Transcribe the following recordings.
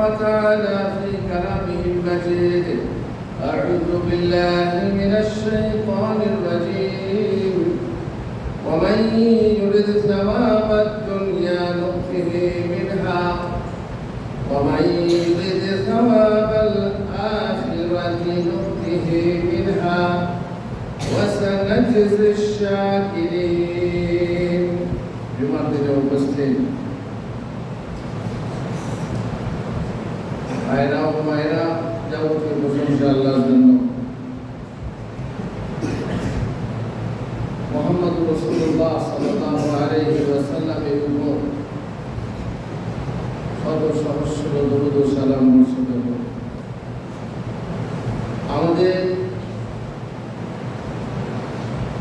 وتعالى في كلامه المجيد: أعوذ بالله من الشيطان الرجيم. ومن يرد ثواب الدنيا نؤته منها ومن يرد ثواب الآخرة نؤته منها وسنجزي الشاكرين. জুমার উপস্থিত ভাইরা ও মায়েরা, যাবতীয় প্রশংসা আল্লাহর জন্য। মুহাম্মদ রাসূলুল্লাহ সাল্লাল্লাহু আলাইহি ওয়াসাল্লামের উপর সর্বসহস্র দরুদ ও সালাম বর্ষিত হোক। আমাদের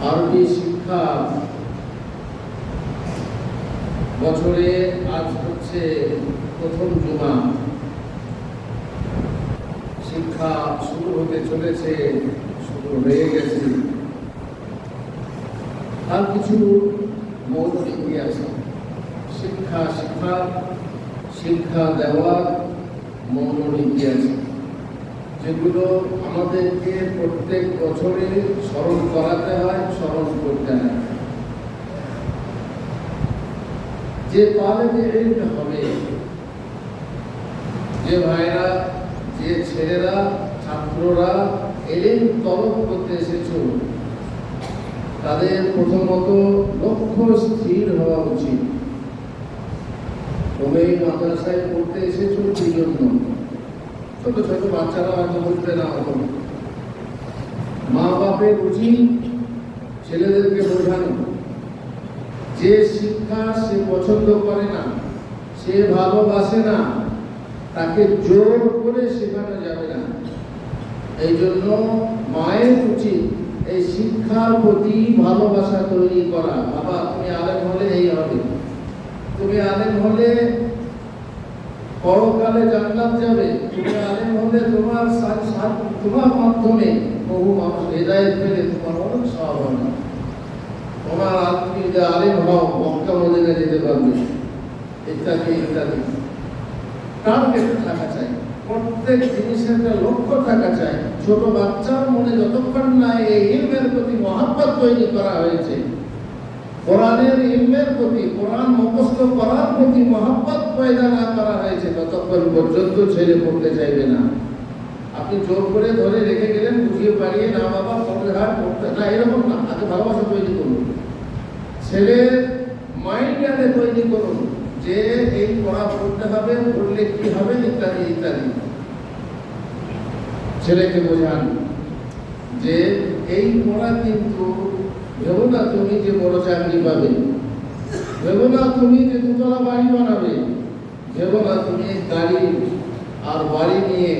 আরবি শিক্ষা বছরে আজ হচ্ছে প্রথম জুমা। শিক্ষা শুরু হতে চলেছে, শুরু হয়ে গেছে। আর কিছু মৌল নীতি আছে। শিক্ষা দেওয়ার মৌল নীতি আছে, যেগুলো আমাদেরকে প্রত্যেক বছরে স্মরণ করাতে হয়, স্মরণ করতে হয়। যে তালেবে ইলম হবে, যে ভাইরা, যে ছেলেরা, ছাত্ররা ইলম তলব করতে এসেছ, তাদের প্রথমত লক্ষ্য স্থির হওয়া উচিত। তুমি মাদ্রাসায় পড়তে এসেছো কি জন্য? ছোট ছোট বাচ্চারা হয়তো বুঝবে না, এখন মা বাপের উচিত ছেলেদেরকে বোঝানো যে শিক্ষা সে পছন্দ করে না, সে ভালোবাসে না, তাকে জোর করে শেখানো যাবে না। এই জন্য মায়ের উচিত এই শিক্ষার প্রতি ভালোবাসা তৈরি করা। বাবা, তুমি আলেম হলে এই হবে, তুমি আলেম হলে পরকালে জান্নাত যাবে, তুমি আলেম হলে তোমার মাধ্যমে বহু মানুষ হেদায়েত পেলে তোমার অনেক সওয়াব হবে। তোমার আত্মীয় আলেম হও, মক্কা মদিনা যেতে পারবে, ইত্যাদি ইত্যাদি। টার্গেট থাকা চাই, প্রত্যেক জিনিসের একটা লক্ষ্য থাকা চাই। ছোট বাচ্চার মনে যতক্ষণ না এই ইলমের প্রতি মহব্বত তৈরি করা হয়েছে, কোরআনের ইলমের প্রতি, কোরআন মুখস্থ করার প্রতি মহব্বত পয়দা না করা হয়েছে, ততক্ষণ পর্যন্ত ছেলে পড়তে চাইবে না। আপনি জোর করে ধরে রেখে গেলেন, বুঝিয়ে পারিয়ে, না বাবা পড়তে হাট পড়তে না, এরকম না। আগে ভালোবাসা তৈরি করুন, ছেলের মাইন্ড আগে তৈরি করুন যে এই পড়া পড়তে হবে, পড়লে কি হবে, ইত্যাদি ইত্যাদি। ছেলেকে বোঝান যে এই পড়া কিন্তু ভেবো না তুমি যে বড় চাকরি পাবে, ভেবো না তুমি যে দুতলা বাড়ি বানাবে, ভেবো না তুমি গাড়ি আর বাড়ি নিয়ে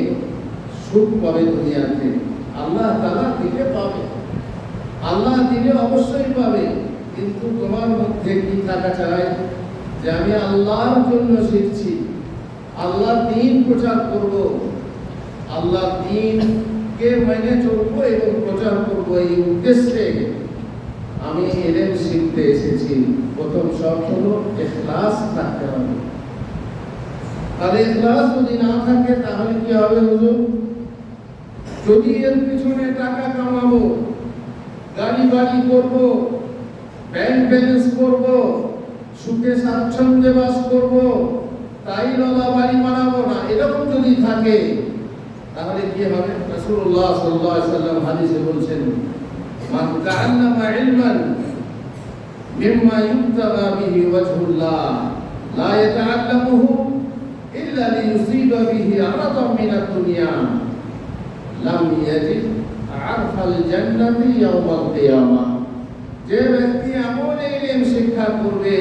সুখ পাবে দুনিয়াতে। আল্লাহ তাআলা দিলে পাবে, আল্লাহ দিলে অবশ্যই পাবে, কিন্তু তোমার মধ্যে কি থাকা চাই যে আমি আল্লাহর জন্য শিখছি, আল্লাহর দ্বীন প্রচার করব, আল্লাহর দ্বীনকে মেনে চলবো এবং প্রচার করবো। এই উদ্দেশ্যে আমি ইলম শিখতে এসেছি। প্রথম শর্ত হলো ইখলাস থাকতে হবে। আর ইখলাস যদি না থাকে তাহলে কি হবে হুজুর? যদি এর পিছনে টাকা কামাবো, গাড়ি বাড়ি করবো, ব্যাংক ব্যালেন্স করবো, সুখে স্বাচ্ছন্দ্যে বাস করবো, তাই ললা বাড়ি বানাবো না, এরকম যদি থাকে তাহলে কি হবে? রাসূলুল্লাহ সাল্লাল্লাহু আলাইহি ওয়াসাল্লাম হাদিসে বলছেন, মান তাআল্লামা ইলমান মিম্মা ইউবতাগা বিহি ওয়াজহুল্লাহ লা ইয়াতাআল্লামুহু ইল্লা লিয়ুসিবা বিহি আরাদাম মিনাদ দুনিয়া লাম ইয়াজিদ আরফাল জান্নাতি ইয়াওমাল কিয়ামা। যে ব্যক্তি এমন ইলম শিক্ষা করবে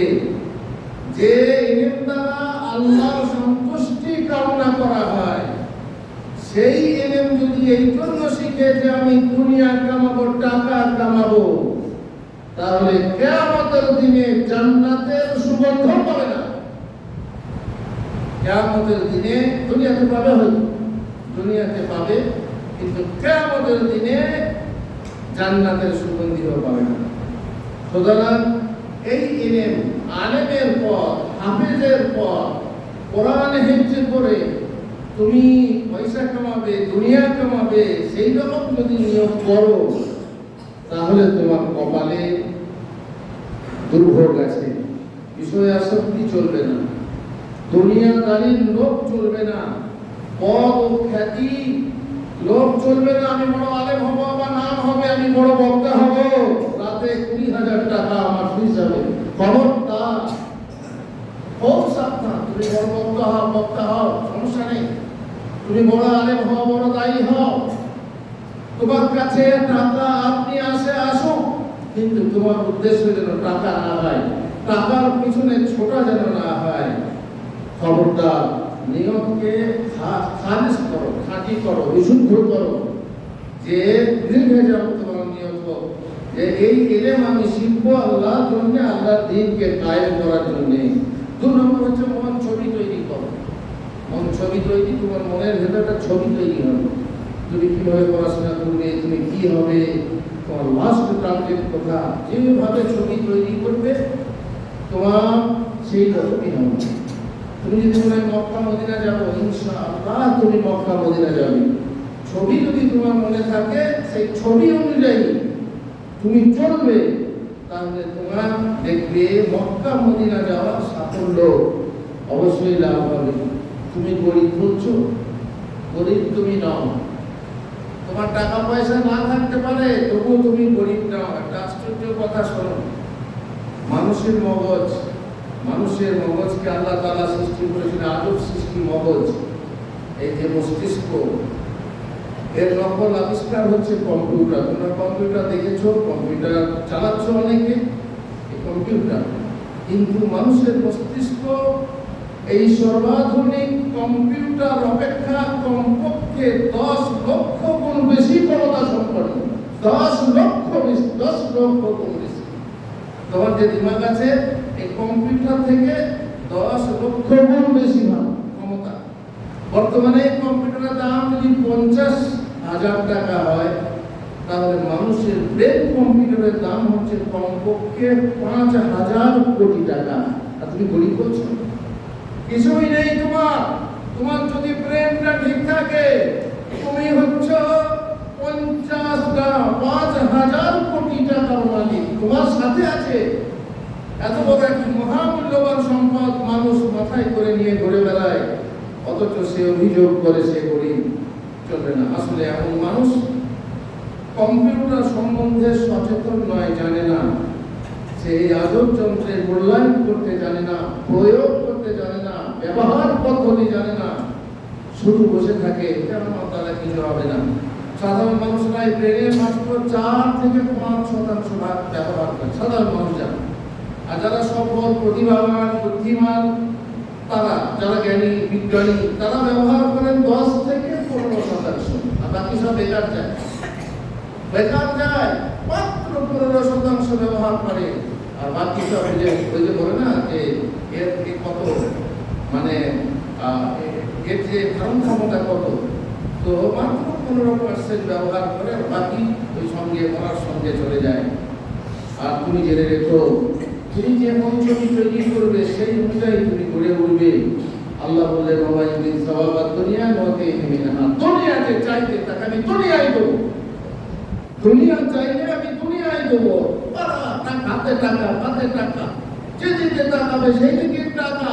যে ইলম দ্বারা আল্লাহর সন্তুষ্টি কামনা করা হয়, সেই ইলম যদি এই জন্য শিখে যে আমি দুনিয়া কামাবো, টাকা কামাবো, তাহলে কিয়ামতের দিনে জান্নাতের সুগন্ধ পাবে না। কিয়ামতের দিনে দুনিয়াতে পাবে, হয়তো দুনিয়াতে পাবে, কিন্তু কিয়ামতের দিনে জান্নাতের সুগন্ধিও পাবে না। সুতরাং এই ইলম আলেমের পর, হাফেজের পর, কোরআন হিফজ করে তুমি পয়সা কামাবে, দুনিয়া কামাবে, সেই রকম যদি নিয়োগ করো তাহলে তোমার কপালে দুর্ভোগ আছে। বিষয় আসক্তি চলবে না, দুনিয়াদারির লোভ চলবে না, পদ ও খ্যাতি লোভ চলবে না। আমি বড় আলেম হবো, আমার নাম হবে, আমি বড় বক্তা হব, রাতে 20,000 টাকা আমার ফিস হবে। খবরদার, খুব সাবধান। তুমি বড় বক্তা হও, সমস্যা নেই। তুমি বড় আলেম হও, বড় দায়ী হও, তোমার কাছে টাকা আপনি আসুক, কিন্তু তোমার উদ্দেশ্য যেন টাকা না হয়, টাকার পিছনে ছোটা যেন না হয়। খবরদার, নিয়মকে খারিজ করো, খাঁটি করো, বিশুদ্ধ করো, যে নির্ভেজাল তোমার নিয়ম, যে এই ইলম আমি শিখবো আল্লাহর জন্য, আল্লাহর দ্বীনকে কায়েম করার জন্য। 2 নম্বর হচ্ছে মন ছবি তৈরি করো। মন ছবি তৈরি, তোমার মনের ভেতরটা ছবি তৈরি হবে। তুমি কিভাবে পড়াশোনা করবে, তুমি কি হবে, তোমার লাস্ট টার্গেট কথা, যেভাবে ছবি তৈরি করবে তোমার সেই রকমই হবে। তুমি যদি মনে মক্কা মদিনা যাবো, ইনশাআল্লাহ তুমি মক্কা মদিনা যাবে। ছবি যদি তোমার মনে থাকে, সেই ছবি অনুযায়ী তুমি চলবে, তাহলে তোমার দেখবে মক্কা মদিনা যাওয়ার সাফল্য অবশ্যই লাভ হবে। তুমি গরিব বলছো, গরিব তুমি নাও। তোমার টাকা পয়সা না থাকতে পারে, তবুও তুমি গরিব নাও। একটা আশ্চর্য কথা শোনো, মানুষের মগজকে আল্লাহ তাআলা সৃষ্টি করেছেন, আজব সৃষ্টি মগজ। এই যে মস্তিষ্ক, এর নকল আবিষ্কার হচ্ছে কম্পিউটার। তোমরা কম্পিউটার দেখেছো, কম্পিউটার চালাচ্ছ অনেকে, এই কম্পিউটার। কিন্তু মানুষের মস্তিষ্ক এই সর্বাধুনিক কম্পিউটার অপেক্ষা কমপক্ষে 10 লক্ষ গুণ বেশি ক্ষমতা সম্পন্ন। 10 লক্ষ গুণ বেশি। তোমার যে দিমাগ আছে, এই কম্পিউটার থেকে 10 লক্ষ গুণ বেশি ক্ষমতা। বর্তমানে এই কম্পিউটারের দাম যদি 50,000 টাকা হয়, তাহলে মানুষের ব্রেন কম্পিউটারের দাম হচ্ছে কমপক্ষে 5,000 কোটি টাকা। আর তুমি গরিব বলছো, কিছুই নেই তোমার। তোমার যদি ব্রেনটা ঠিক থাকে, তুমি হচ্ছে 5,000 কোটি টাকার মালিক, তোমার সাথে আছে। এত বড় একটি মহামূল্যবান সম্পদ মানুষ মাথায় করে নিয়ে ঘুরে বেড়ায়, অথচ সে অভিযোগ করে সে গরিব। চলবে না। আসলে এমন মানুষ কম্পিউটার সম্বন্ধে সচেতন নয়, জানে না। সে এই আজব যন্ত্রের মূল্যায়ন করতে জানে না, প্রয়োগ করতে জানে না, ব্যবহার পদ্ধতি জানে না, শুধু বসে থাকে, আমার দ্বারা কিছু হবে না। সাধারণ মানুষরা এই ব্রেনের মাত্র 4 থেকে 5% ভাগ ব্যবহার করে, সাধারণ মানুষ জানে। আর যারা সফল, প্রতিভাবান, বুদ্ধিমান, তারা যারা জ্ঞানী, বিজ্ঞানী, তারা ব্যবহার করেন 10 থেকে 15%। আর বাকি সব বেকার যায়, মাত্র 15% ব্যবহার করে। আর বাকি সব ওই যে বলে না যে এর কত, মানে এর যে ধারণ ক্ষমতা কত, তো মাত্র 15% ব্যবহার করে, বাকি ওই সঙ্গে ওনার সঙ্গে চলে যায়। আর তুমি জেনে রেখো, তুমি যে মঞ্চটি তৈরি করবে সেই অনুযায়ী তুমি গড়ে উঠবে। আল্লাহ বলে, বাবা ইদিন সওয়াবাত দুনিয়া নতে মিনহা, দুনিয়াতে চাইতে তাকে আমি দুনিয়ায় দেবো, দুনিয়া চাইলে আমি দুনিয়ায় দেবো। হাতে টাকা, হাতে টাকা, যেদিকে তাকাবে সেই দিকে টাকা,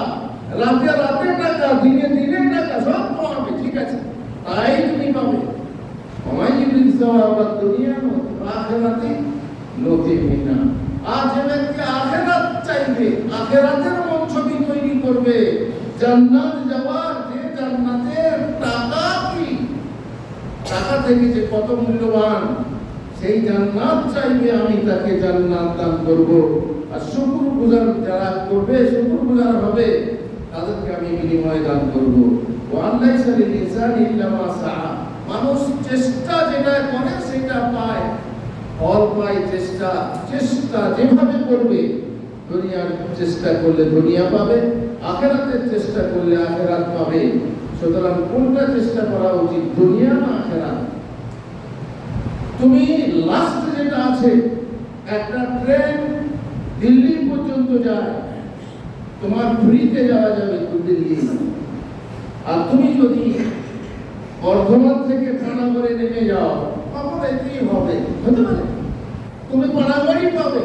রাতে রাতে টাকা, দিনে দিনে টাকা, সব পাবে, ঠিক আছে, তাই তুমি পাবে। আমায় ইদিন সওয়াবাত দুনিয়া নতে আখিরাতে নতে মিনহা। আর যে ব্যক্তি আখিরাত চাইবে, আখিরাতের মন ছবি তৈরি করবে, জান্নাত যাওয়ার, যে জান্নাতের টাকা কি, টাকা থেকে যে কত মূল্যবান, সেই জান্নাত চাইবে, আমি তাকে জান্নাত দান করব। আর শুকরগুজার যারা করবে, শুকরগুজার হবে, তাদেরকে আমি বিনিময় দান করব। ওয়াল্লাইসা লিল ইনসানি ইল্লা মা সাআ। মানুষ চেষ্টা যেটা করে সেটা পায়, ফল পায়। চেষ্টা যেভাবে করবে, দুনিয়ার চেষ্টা করলে দুনিয়া পাবে, আখিরাতের চেষ্টা করলে আখিরাত পাবে। সুতরাং কোনটা চেষ্টা করা উচিত, দুনিয়া না আখিরাত? তুমি লাস্ট যেটা আছে, একটা ট্রেন দিল্লি পর্যন্ত যায়, তোমার ফ্রিতে যাওয়া যাবে দিল্লি। আর তুমি যদি বর্ধমান থেকে পানাগড়ে নেমে যাও, কখনো এতেই হবে, হতে পারে তুমি পানাগড়ই পাবে।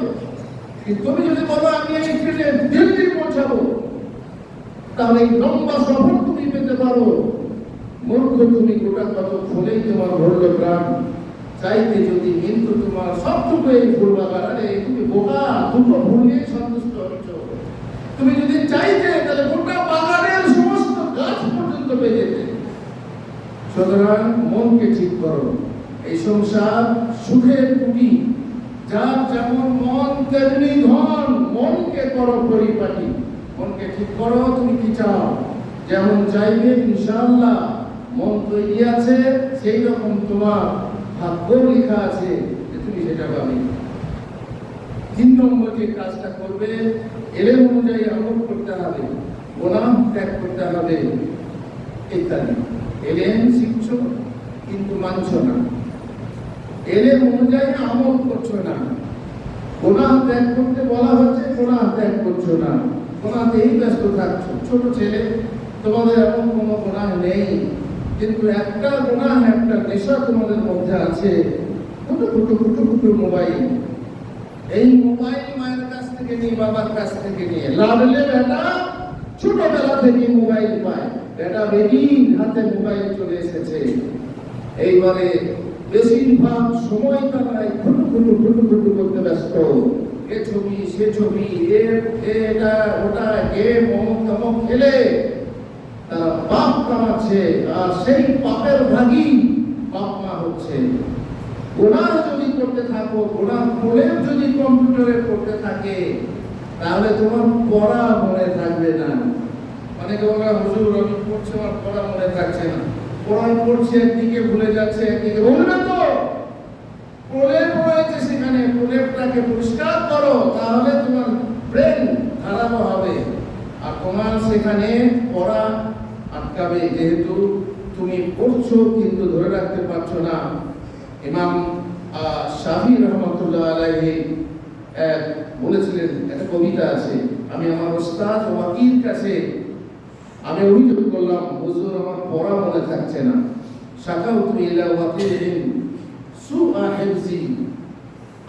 কিন্তু তুমি যদি বলো আমি এই ট্রেনে দিল্লি পৌঁছাবো, তাহলে এই লম্বা সফর তুমি পেতে পারো। মূর্খ তুমি, গোটা কত ফুলেই তোমার ভরল প্রাণ, চাইতে যদি কিন্তু তোমার সবটুকু এই ফুল বাগান। আরে তুমি বোকা, দুটো ফুল নিয়ে সন্তুষ্ট হচ্ছ। তুমি যদি চাইতে তাহলে গোটা বাগানের সমস্ত গাছ পর্যন্ত পেয়ে যেতে। সুতরাং মনকে ঠিক করো। এই সংসার সুখের কুটি, যার যেমন মন তেমনি ধন। মনকে করো পরিপাটি, মনকে ঠিক করো। তুমি কি চাও, যেমন চাইবে ইনশাআল্লাহ মন তৈরি আছে, সেই রকম তোমার ভাগ্য লেখা আছে যে তুমি সেটা পাবে। 3 নম্বর যে কাজটা করবে, এলেম অনুযায়ী আমল করতে হবে, গুনাহ ত্যাগ করতে হবে ইত্যাদি। এলেম শিখছো কিন্তু মানছো না, এলেম অনুযায়ী আমল করছো না, গুনাহ ত্যাগ করতে বলা হচ্ছে, গুনাহ ত্যাগ করছো না, গুনাহতেই ব্যস্ত থাকছো। ছোট ছেলে, তোমাদের এমন কোনো গুনাহ নেই, কিন্তু একটা গুনাহ, একটা নেশা তোমাদের মধ্যে আছে, ফুটো মোবাইল। এই মোবাইল মায়ের কাছ থেকে নিয়ে, বাবার কাছ থেকে নিয়ে, লাডলে বেটা ছোটবেলা থেকে মোবাইল পায়, বেটা বেবির হাতে মোবাইল চলে এসেছে। এইবারে বেশিরভাগ সময় তারা ফুটো করতে ব্যস্ত। এ ছবি, সে ছবি, এটা ওটা, গেম অমুক খেলে তারা পাপ কামাচ্ছে, আর সেই পাপের ভাগী বাপ মা হচ্ছে। গুনাহ যদি করতে থাকো, গুনাহ প্রলেপ যদি কম্পিউটারে করতে থাকে, তাহলে তোমার পড়া মনে থাকবে না। অনেকে বলে হুজুর আমি পড়ছি, আমার পড়া মনে থাকছে না। কোরআন পড়ছি, একদিকে ভুলে যাচ্ছে, একদিকে বলবে তো প্রলেপ রয়েছে সেখানে, প্রলেপটাকে পরিষ্কার করো, তাহলে তোমার ব্রেন খারাপ হবে আর তোমার সেখানে পড়া আটকাবে, যেহেতু তুমি পড়ছো কিন্তু ধরে রাখতে পারছো না। ইমাম শাফি রহমাতুল্লাহ আলাইহি বলেছিলেন, একটা কবিতা আছে, আমি আমার ওস্তাদ ওয়াকির কাছে আমি অভিযোগ করলাম, হুজুর আমার পড়া মনে থাকছে না। শাকাউতু ইলা ওয়াকিরিন সুআ হিফজি,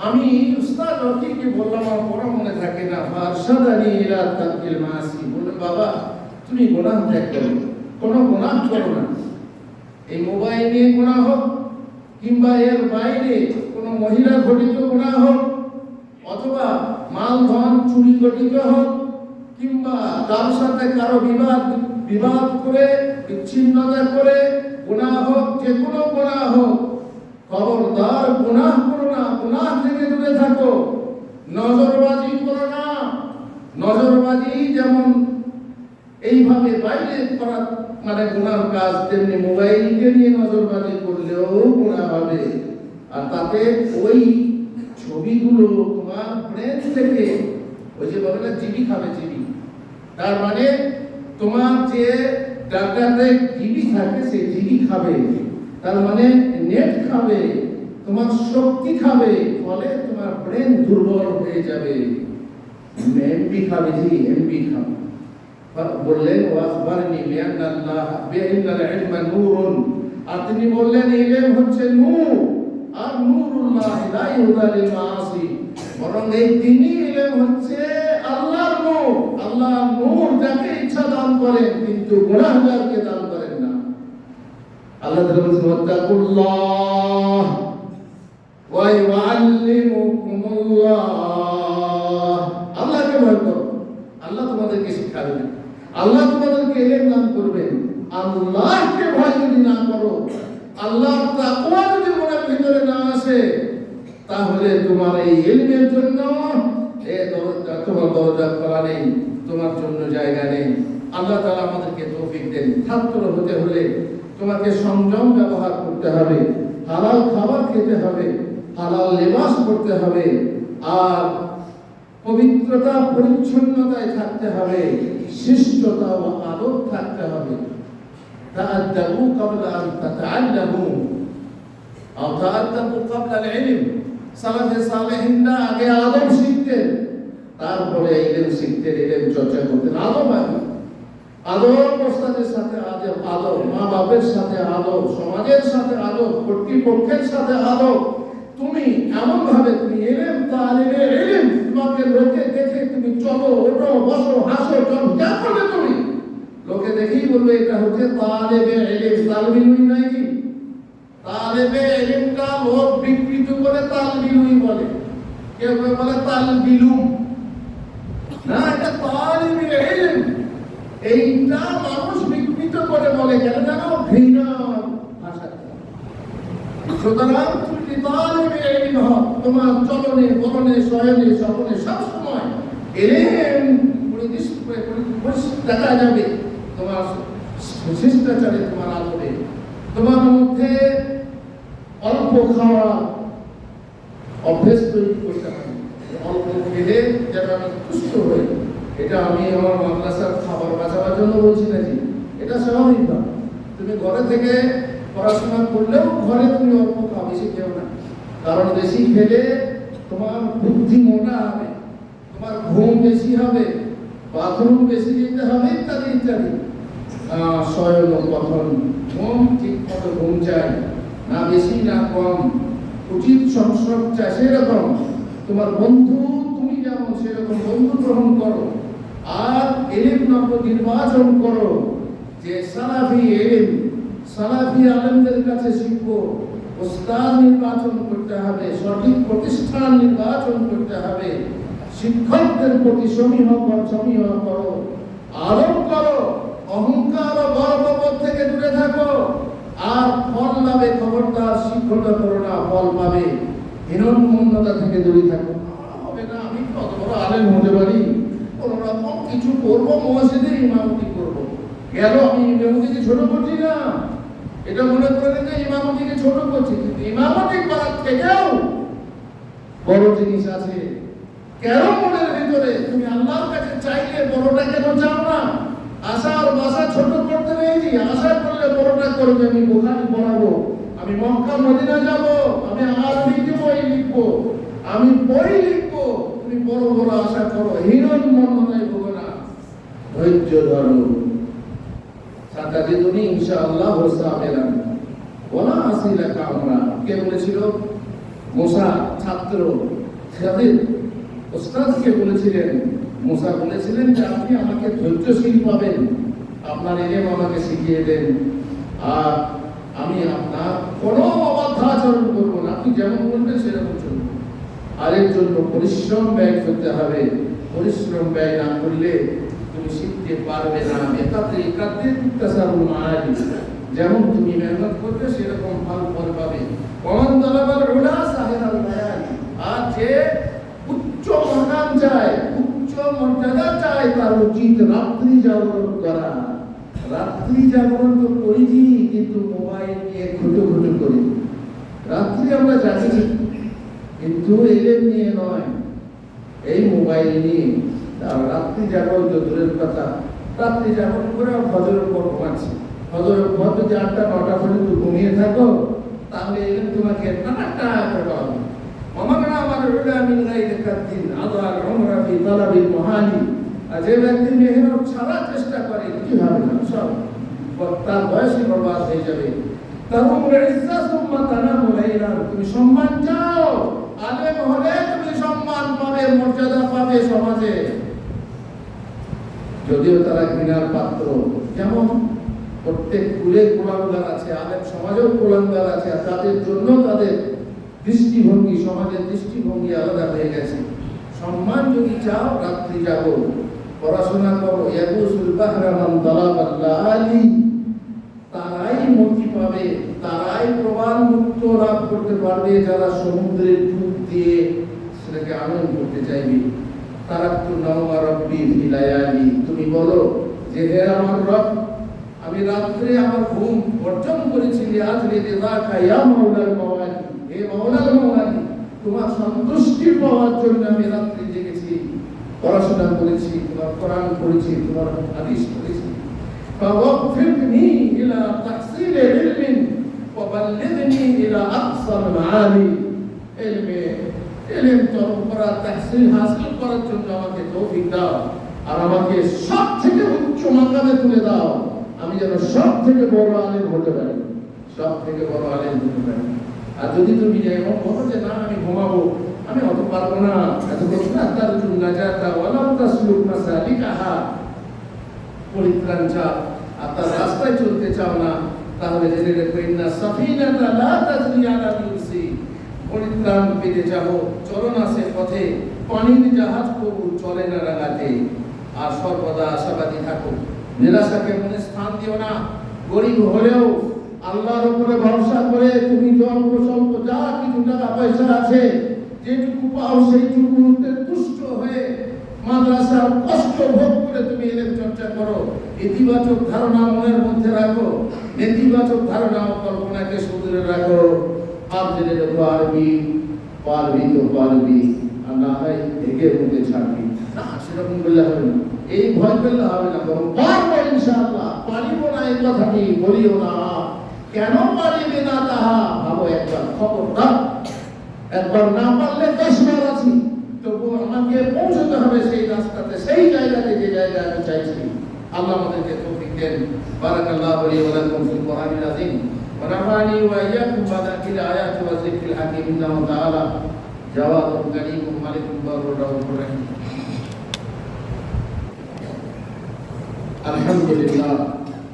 আমি উস্তাদ ওয়াকিরকে বললাম আমার পড়া মনে থাকে না। ফারশাদানি ইলা তারকিল মাসি, বলে বাবা তুমি গুনাহ ত্যাগ করো, কোনো গুনাহ করো না। এই মোবাইল নিয়ে গুনাহ হোক, কিংবা এর বাইরে কোনো মহিলা ঘটিত গুনাহ হোক, অথবা মাল ধন চুরি ঘটিত হোক, কিংবা কার সাথে কারো বিবাদ করে বিচ্ছিন্নতা করে গুনাহ হোক, যে কোনো গুনাহ হোক, খবরদার গুনাহ করো না, গুনাহ থেকে দূরে থাকো। নজরবাজি করো না। নজরবাজি যেমন এইভাবে বাইরে করা মানে গুনার কাজ, তেমনি মোবাইলকে নিয়ে নজরবাজি করলেও গুনাহ হবে। আর তাতে ওই ছবিগুলো তোমার ব্রেন থেকে, ওই যে বলে না জিবি খাবে, জিবি, তার মানে তোমার যে ডাটাতে জিবি থাকে সেই জিবি খাবে, তার মানে নেট খাবে, তোমার শক্তি খাবে, ফলে তোমার ব্রেন দুর্বল হয়ে যাবে। এমবি খাবে, জি এমবি খাবে। বললেন ওয়াখবারনি বিআন্নাল্লাহ বিআন্নাল ইলমা নূরুন, আর তিনি বললেন ইলম হচ্ছে নূর, আর নূরুল্লাহ লা ইউদা লিল মাআসি, বরং এই দিনই ইলম হচ্ছে আল্লাহর নূর। আল্লাহর নূর যাকে ইচ্ছা দান করেন, কিন্তু গুনাহগারকে দান করেন না। আল্লাহ তাআলা বলেছেন ওয়াত্তাকুল্লাহ ওয়া ইউআল্লিমুকুমুল্লাহ, আল্লাহকে ভয় করো, আল্লাহ তোমাদেরকে শিক্ষা দেবেন, আল্লাহ তোমাদেরকে ইলম দান করবেন। আল্লাহকে ভয় যদি না করো, আল্লাহর তাকওয়া যদি মনের ভিতরে না আসে, তাহলে তোমার এই ইলমের জন্য তোমার দরজা খোলা নেই, তোমার জন্য জায়গা নেই। আল্লাহ তাআলা আমাদেরকে তৌফিক দেন। ছাত্র হতে হলে তোমাকে সংযম ব্যবহার করতে হবে, হালাল খাবার খেতে হবে, হালাল লেবাস করতে হবে, আর পবিত্রতা পরিচ্ছন্নতায় থাকতে হবে, শিষ্টতা ও আদব থাকতে হবে। তাআদ্দাবু ক্বাবলা আন তাতাআল্লামু আও তাআদ্দাবু ক্বাবলা আল-ইলম, সালাফে সালেহিনরা আগে আদব শিখতেন, তারপরে ইলম শিখতেন, ইলম চর্চা করতেন। আদব আগে, আদব ওস্তাদের সাথে আদব, আদব মা বাপের সাথে আদব, সমাজের সাথে আদব, কর্তৃপক্ষের সাথে আদব। তুমি এমন ভাবে তুমি এলেম তালিবে এলেম, তোমাকে লোকে দেখে তুমি চলো, ওঠো, বসো, হাসো, চলো, যা করবে তুমি লোকে দেখেই বলবে এটা হচ্ছে তালিবে এলেম। তালবিলুই নাই কি? তালিবে এলেমটা লোক বিকৃত করে তালবিলুই বলে, কেউ কেউ বলে তালবিলুম, না এটা তালিবে এলেম। এইটা মানুষ বিকৃত করে বলে কেন জানো? ঘৃণা ভাষা। সুতরাং তুমি তালিবে এলেম হও, তোমার চলনে বলনে শয়নে স্বপনে সবসময় এলেম দেখা যাবে, তোমার শিষ্টাচারে, তোমার আদবে। তোমার মধ্যে অল্প খাওয়া অভ্যেস তৈরি করতে হবে, অল্প খেলে যেন আমি সুস্থ হই। এটা আমি আমার মাদ্রাসার খাবার বাঁচাবার জন্য বলছি নাকি, এটা স্বাভাবিক না। তুমি ঘরে থেকে পড়াশোনা করলেও ঘরে তুমি অল্প খাও, বেশি খেও না। কারণ বেশি খেলে তোমার বুদ্ধি মোটা হবে, তোমার ঘুম বেশি হবে, বাথরুম বেশি যেতে হবে, ইত্যাদি ইত্যাদি। শয়ন পঠন, ঘুম ঠিক মতো ঘুম চাই না, বেশি না কম, উচিত সংস্রব চাই সেরকম। তোমার বন্ধু তুমি যেমন সেরকম বন্ধু গ্রহণ করো। আর এলিম নম্বর নির্বাচন করো যে সালাফি এলিম, সালাফি আলেমদের কাছে শিখবো। ওস্তাদ নির্বাচন করতে হবে, সঠিক প্রতিষ্ঠান নির্বাচন করতে হবে। শিক্ষকদের প্রতি সমীহ করো, আরোপ করো, অহংকার ও গর্ববোধ থেকে দূরে থাকো। আর ফল লাভে খবরদার শিক্ষকতা করো না, ফল পাবে। হীনমন্যতা থেকে দূরে থাকো। হবে না আমি কত বড় আলেম হতে পারি, কোন রকম কিছু করবো, মসজিদে ইমামতি করবো। গেল, আমি ইমামতিকে ছোট করছি না, এটা মনে করে যে ইমামতিকে ছোট করছি, কিন্তু ইমামতি করার থেকেও বড় জিনিস আছে। কেন মনের ভিতরে তুমি আল্লাহর কাছে চাইলে বড়টা কেন চাও না? আশা আর বাসা ছোট করতে নেই, আশা করলে বড়টা করবে। আমি বুখারী পড়াবো, আমি মক্কা মদিনা যাব, আমি আরবি বই লিখবো, আমি বই লিখবো। তুমি বড় বড় আশা করো, হীনমন্যতায় ভোগো না, ধৈর্য ধরো। সাতাজিদুনি ইনশাআল্লাহ সাবিরান ওয়ালা আসিলাকা আমরা। কে বলেছিল? মুসা ছাত্র খাদির ওস্তাদকে বলেছিলেন। মুসা বলেছিলেন যে আপনি আমাকে ধৈর্যশীল পাবেন, আপনার ইলম আমাকে শিখিয়ে দেন, আর আমি আপনার কোনো অবাধ্য আচরণ করবো না, আপনি যেমন বলবেন সেরকম চলবো। আর এর জন্য পরিশ্রম ব্যয় করতে হবে। পরিশ্রম ব্যয় না করলে তুমি শিখতে পারবে না। যেমন তুমি মেহনত করবে সেরকম ফল পাবে। আর যে উচ্চ মকাম চায়, উচ্চ মর্যাদা চায়, তার উচিত রাত্রি জাগরণ করা। রাত্রি জাগরণ তো করেছি, কিন্তু মোবাইল নিয়ে খুঁটো করি। রাত্রি আমরা জাগি, কিন্তু এলেম নিয়ে নয়, এই মোবাইল নিয়ে। রাত্রি জাগরণ তো দূরের কথা, রাত্রি জাগরণ করে ফজরের পর ঘুমাচ্ছি। ফজরের পর যদি 8টা 9টা পর্যন্ত ঘুমিয়ে থাকো, তাহলে এলেম তোমাকে টাটা করে পাওয়া। যে ব্যক্তি মেহনত ছাড়া চেষ্টা করে কি হবে না, সব তার বয়সই বরবাদ হয়ে যাবে। তুমি সম্মান চাও, আলেম হলে তুমি সম্মান পাবে, মর্যাদা পাবে সমাজে। যদিও তারা ঘৃণার পাত্র, যেমন প্রত্যেক কুলে কুলাঙ্গার আছে, আলেম সমাজেও কুলাঙ্গার আছে। আর তাদের জন্য তাদের দৃষ্টিভঙ্গি, সমাজের দৃষ্টিভঙ্গি আলাদা হয়ে গেছে। সম্মান যদি চাও, রাত্রি জাগো, পড়াশোনা করো। তারাই মুক্তি পাবে, তারাই প্রবাল মুক্ত লাভ করতে পারবে যারা সমুদ্রের ডুব দিয়ে সেটাকে আনন্দ করতে চাইবে। তুমি বলো যে হে আমার রব, আমি রাত্রে আমার ঘুম বর্জন করেছি, হে মাওলাল মাওলানি, তোমার সন্তুষ্টি পাওয়ার জন্য আমি রাত্রি জেগেছি, পড়াশোনা করেছি, তোমার কোরআন পড়েছি, তোমার হাদিস পড়েছি। فوفقني إلى تحصيل علم وبلغني إلى أقصى المعالي। علم তরফ করা, তাহসিল হাসিল করার জন্য আমাকে তৌফিক দাও। আর আমাকে সব থেকে উচ্চ মাকামে তুলে দাও, আমি যেন সব থেকে বড় আলেম হতে পারি, সব থেকে বড় আলেম হতে পারি। আর যদি তুমি এমন বলো যে না আমি ঘুমাবো, আমি অত পারবো না, এত করছি না, তার জন্য নাজাতা ওয়ালাউ তাসলুক মাসালিকাহা, পরিত্রাণ চাও আর তার রাস্তায় চলতে চাও না, তাহলে জেনে রেখো ইন্না সাফিনাতা লা তাজরি আলা মিরসি, পরিত্রাণ পেতে যাবো চলন আছে পথে, পানির জাহাজ কবু চলে না রাগাতে। আর সর্বদা আশাবাদী থাকো, নিরাশাকে মনে স্থান দিও না। গরিব হলেও আল্লাহর উপরে ভরসা করে তুমি অল্প স্বল্প যা কিছু টাকা পয়সা আছে, যেটুকু পাও সেইটুকুতে তুষ্ট হয়ে মাদ্রাসার কষ্ট ভোগ করে তুমি এলেম চর্চা করো। ইতিবাচক ধারণা মনের মধ্যে রাখো, নেতিবাচক ধারণা ও কল্পনাকে সুদূরে রাখো। আর জেনে রেখো পারবি তো পারবি, আর না হয় এগে মুখে ছাড়বি না, সেরকম বললে হবে না, এই ভয় পেলে হবে না, বরং পারবো ইনশাআল্লাহ। পারিব না এই কথাটি বলিও না, কেন পারিবে না তাহা ভাবো একবার, খবরদার। একবার না পারলে 10 বার আছি, তবু আমাকে পৌঁছতে হবে সেই রাস্তাতে, সেই জায়গাতে যে জায়গা আমি চাইছি। আল্লাহ আমাদেরকে তৌফিক দেন। বারাকাল্লাহু লি ওয়া লাকুম ফিল কুরআনিল আযীম ওয়া নাফা'নি ওয়া ইয়্যাকুম বিআয়াতিল আয়াতি ওয়া যিকরিল হাকীম। ইন্নাহু তাআলা জাওয়াদুন কারীমুন মালিকুন বারুর রাউফুর রহিম। আলহামদুলিল্লাহ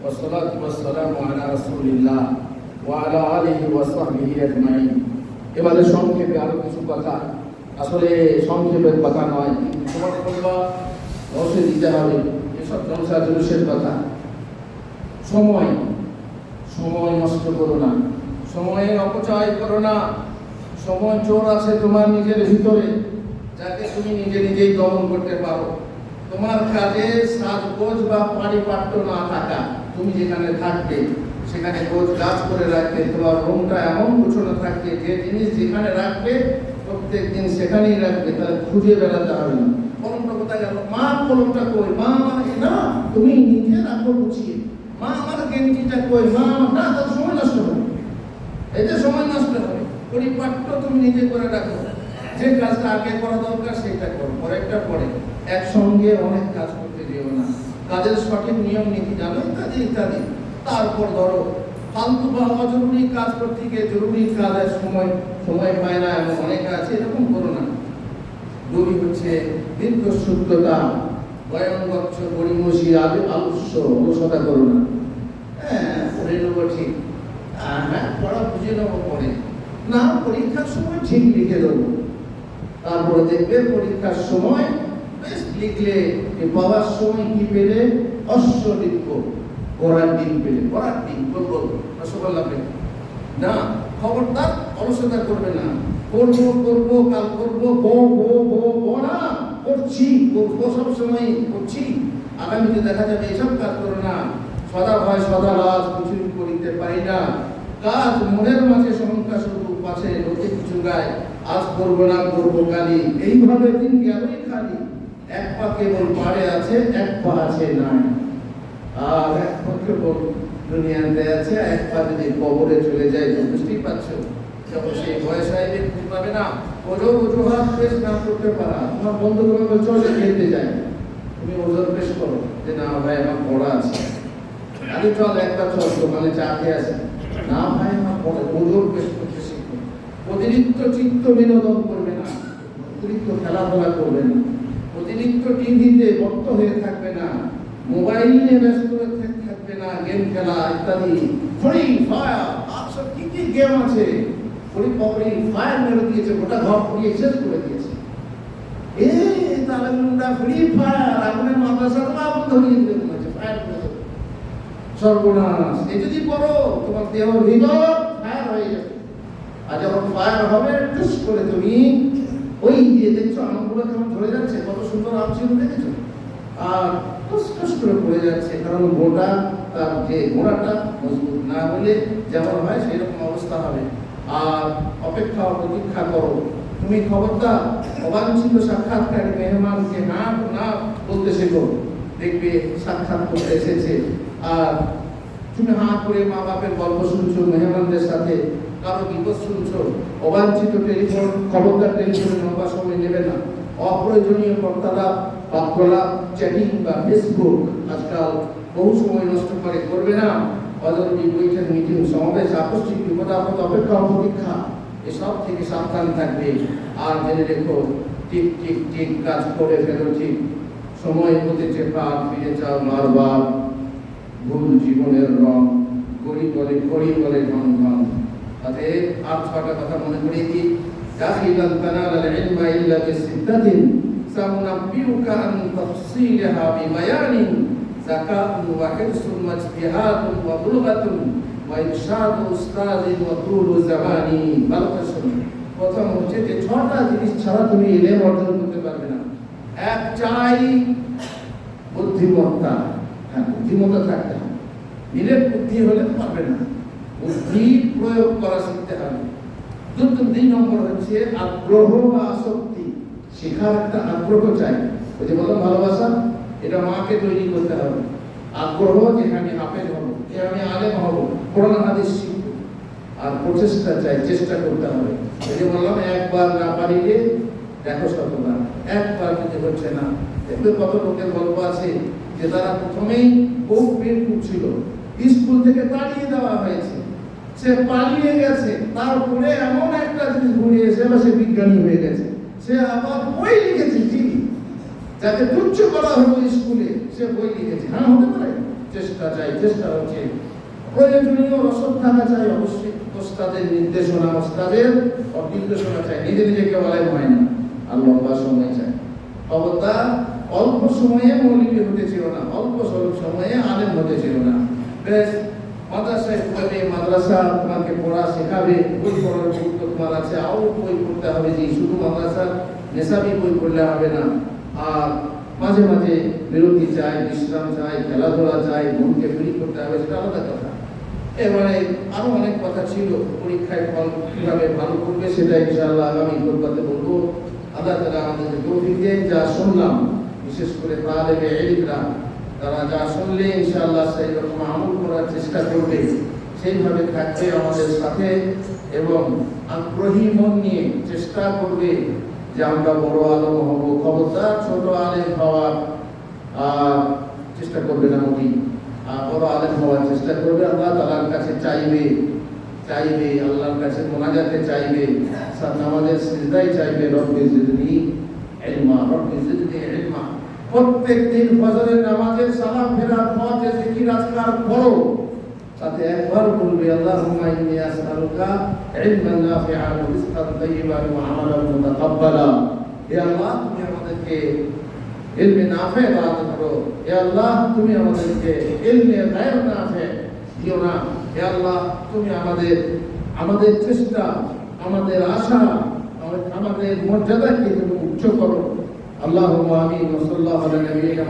ওয়া সলাতু ওয়া সালামু আলা রাসূলিল্লাহ ওয়া আলা আলিহি ওয়া সাহবিহি আজমাইন। এবারে সংক্ষেপে আরো কিছু কথা, আসলে সংক্ষেপের কথা নয়, তোমার বলবা বসে দিতে হবে, এসব জলসা জলুসের কথা। সময় নষ্ট করো না, সময়ের অপচয় করো না। সময় চোর আছে তোমার নিজের ভিতরে, যাকে তুমি নিজেই দমন করতে পারো। তোমার কাজে সাজগোজ বা পারিপাট্য না থাকা, তুমি যেখানে থাকবে সেখানে গোছ গাছ করে রাখবে, তোমার রুমটা এমন গুছানো থাকবে যে জিনিস যেখানে রাখবে প্রত্যেক দিন সেখানেই রাখবে, তাহলে খুঁজে বেড়াতে হবে না। কলমটা কোথায় গেল, মা কলমটা কই, মা আমার না, তুমি নিজে রাখো গুছিয়ে। মা আমার গেঞ্জিটা কই, মা আমার না, তার সময় নষ্ট হবে, এতে সময় নষ্ট হবে। পরিপাট্য তুমি নিজে করে রাখো, যে কাজটা আগে করা দরকার সেটা করো, পরেরটা পরে। একসঙ্গে অনেক কাজ করতে যেও না, কাজের সঠিক নিয়ম নীতি জানো, ইত্যাদি ইত্যাদি। তারপর ধরো ফালতু বা অজরুরি কাজ করতে গিয়ে জরুরি কাজের সময় পায় না, এমন অনেক আছে, এরকম করো না। দুই হচ্ছে দীর্ঘসূত্রতা, বয়ঙ্গচ্ছ গড়িমসি আলস্য অলসতা করো না। পড়ে নেবো ঠিক, পড়া বুঝে নেবো পরে না, পরীক্ষার সময় ঠিক লিখে দেবো, তারপরে দেখবে পরীক্ষার সময় বেশ লিখলে পাওয়ার সময় কি পেলে, অশ্ব লিখবো, ঘোড়ার ডিম পেলে, ঘোড়ার ডিম বলবো রসগোল্লা পেলে না। খবরদার অলসতা করবে না, করবো কাল করবো, বো না, করবো সবসময় করছি, আগামীতে দেখা যাবে এসব কাজ করো না। সদা ভয় সদা লাজ, কিছুই করিতে পারি না, কাজ মনের মাঝে শঙ্কা শুধু, পাশে লোকে কিছু গায়, আজ করবো না করবো কালি, এইভাবে দিন গেলই খালি। এক পা কেবল পাড়ে আছে, এক পা আছে নাই, আর এক পা কেবল দুনিয়াতে আছে, এক পা যদি কবরে চলে যায়, তো বুঝতেই পারছো যখন সেই বয়স হয় দেখতে পাবে না, অজুহাত পেশ না করতে পারা। তোমার বন্ধু তোমাকে চলে খেলতে যায়, তুমি ওজন পেশ করো যে না ভাই আমার পড়া আছে, আরে চল একবার চল দোকানে চা খেয়ে আসে, না ভাই আমার পড়ে, ওজন পেশ করতে শিখো। অতিরিক্ত চিত্ত বিনোদন করবে না, অতিরিক্ত খেলাধুলা করবে না, অতিরিক্ত টিভিতে বক্ত হয়ে থাকবে না, মোবাইল নিয়ে ব্যস্ত হয়ে থাকবে না, গেম খেলা ইত্যাদি। ফ্রি ফায়ার আর সব কি কি গেম আছে, ফ্রি ফায়ার মেরে দিয়েছে, গোটা ঘর পুড়িয়ে শেষ করে দিয়েছে। তাহলে ফ্রি ফায়ার আগুনের মাদ্রাসা তো আগুন ধরিয়ে দিতে বলেছে, ফায়ার করে দেবে, সর্বনাশ। এই যদি করো তোমার দেহ ভিতর ফায়ার হয়ে যাবে, আর যখন ফায়ার হবে টুস করে তুমি ওই যে দেখছো আমগুলো কেমন ধরে যাচ্ছে, কত সুন্দর আম ছিল দেখেছো, আর টুস টুস করে পড়ে যাচ্ছে, কারণ গোটা তার যে গোড়াটা মজবুত না হলে যেমন হয় সেরকম অবস্থা হবে। আর অপেক্ষা প্রতীক্ষা করো, তুমি খবরদার অবাঞ্ছিত সাক্ষাৎকারী মেহমানকে না না বলতে শেখো। দেখবে সাক্ষাৎ করতে এসেছে আর তুমি হা করে মা বাপের গল্প শুনছো, মেহমানদের সাথে কারো বিপদ শুনছো, অবাঞ্ছিত টেলিফোন, খবরদার টেলিফোনে লম্বা সময় নেবে না। অপ্রয়োজনীয় বার্তালাপ বাক্যলাপ চ্যাটিং বা ফেসবুক আজকাল বহু সময় নষ্ট করবে না। অজরুরি বৈঠক, মিটিং, সমাবেশ, আকস্মিক বিপদ আপদ, অপেক্ষা অপেক্ষা এসব থেকে সাবধান থাকবে। আর জেনে রেখো, ঠিক ঠিক ঠিক কাজ করে ফেলো, ঠিক সময় হতেছে পার ফিরে যাও বারবার। ভুল জীবনের রং, গড়ি বলে ঢং ঢং। অতএব আর 6টা কথা মনে করিয়ে দিই। দাখিলান তানালাল ইলমা ইল্লা বিসিদ্দাতিন সাউনাব্বিউকা আন তাফসিলাহা বিবায়ানিন যাকাতুন ওয়া হিরসুন ওয়া ইজতিহাদুন ওয়া বুলগাতুন ওয়া ইরশাদু উস্তাদিন ওয়া তুলু জামানি। ভালো করে শুনুন। প্রথম হচ্ছে যে 6টা জিনিস ছাড়া তুমি ইলম অর্জন করতে পারবে না। এক, চাই বুদ্ধিমত্তা। হ্যাঁ, বুদ্ধিমত্তা থাকতে হবে। নিজের বুদ্ধি হলে পারবে না, বুদ্ধি প্রয়োগ করা শিখতে হবে। 2 নম্বর হচ্ছে আগ্রহ বা আসক্তি। শেখার একটা আগ্রহ চাই। ওই যে বললাম ভালোবাসা, এটা মাকে তৈরি করতে হবে। আগ্রহ যে আমি হাফেজ হব, যে আমি আলেম হব, কোরআন হাদিস শিখব। আর প্রচেষ্টা চাই, চেষ্টা করতে হবে। ওই যে বললাম একবার না পারিলে দেখো শতবার। একবার যদি হচ্ছে না, দেখবে কত লোকের গল্প আছে যে তারা প্রথমেই খুব পেট ছিল, স্কুল থেকে তাড়িয়ে দেওয়া হয়েছে, সে পালিয়ে গেছে, তারপরে এমন একটা জিনিস ঘুরে এসে সে বিজ্ঞানী হয়ে গেছে, সে আবার বই লিখেছে। ঠিক, যাকে তুচ্ছ করা হলো স্কুলে, সে বই লিখেছে। হ্যাঁ, হতে পারে। চেষ্টা চাই, চেষ্টা হচ্ছে। প্রয়োজনীয় রসদ থাকা চাই অবশ্যই। ওস্তাদের নির্দেশনা, ওস্তাদের নির্দেশনা চাই। নিজে নিজে কেউ আলেম হয় না, আর লম্বা সময় চাই। খবরদার অল্প সময়ে মৌলবী হতে ছিল না, অল্প স্বল্প সময়ে আলেম হতে ছিল না। বেশ, মাদ্রাসায় পড়বে, মাদ্রাসা তোমাকে পড়া শেখাবে, বই পড়ার গুরুত্ব তোমার আছে। আরও বই পড়তে হবে, যে শুধু মাদ্রাসার নেশাবি বই পড়লে হবে না। আর মাঝে মাঝে বিরতি চাই, বিশ্রাম চাই, খেলাধুলা চাই, মনকে ফ্রি করতে হবে, সেটা আলাদা কথা। এবারে আরো অনেক কথা ছিল। পরীক্ষায় ফল কিভাবে ভালো করবে সেটা ইনশাআল্লাহ আগামী খোদবাতে বলবো। আল্লাহ তাআলা আমাদেরকে তৌফিক দেন। যা শুনলাম, বিশেষ করে তালেবে ইলমরা, তারা যা শুনলে ইনশাআল্লাহ সেই রকম আমল করার চেষ্টা করবে, সেইভাবে থাকবে আমাদের সাথে এবং আগ্রহী মন নিয়ে চেষ্টা করবে যে আমরা বড় আলেম হব। খবরদার ছোট আলেম হওয়ার চেষ্টা করবে না, মোটেই। বড় আলেম হওয়ার চেষ্টা করবে। আল্লাহ তাআলার কাছে চাইবে, আল্লাহর কাছে মোনাজাতে চাইবে, নামাজের সিজদায় চাইবে, রব্বি জিদনি ইলমা, রব্বি জিদনি ইলমা। প্রত্যেক দিন ফজরের নামাজের সালাম ফেরার পর যে জিকির আজকার করো, তাতে একবার বলবে আল্লাহুম্মা ইন্নী আসআলুকা ইলমান নাফিআন ওয়া রিজকান তাইয়্যিবান ওয়া আমালান মুতাকাব্বালা। হে আল্লাহ, তুমি আমাদেরকে ইলমে নাফে দান করো। হে আল্লাহ, তুমি আমাদেরকে ইলমে গায়র নাফে দিও না। হে আল্লাহ, তুমি আমাদের চেষ্টা, আমাদের আশা, আমাদের মর্যাদাকে তুমি উচ্চ করো। আল্লাহুম্মা আমিন। ওয়া সাল্লাল্লাহু আলা নবিয়িনা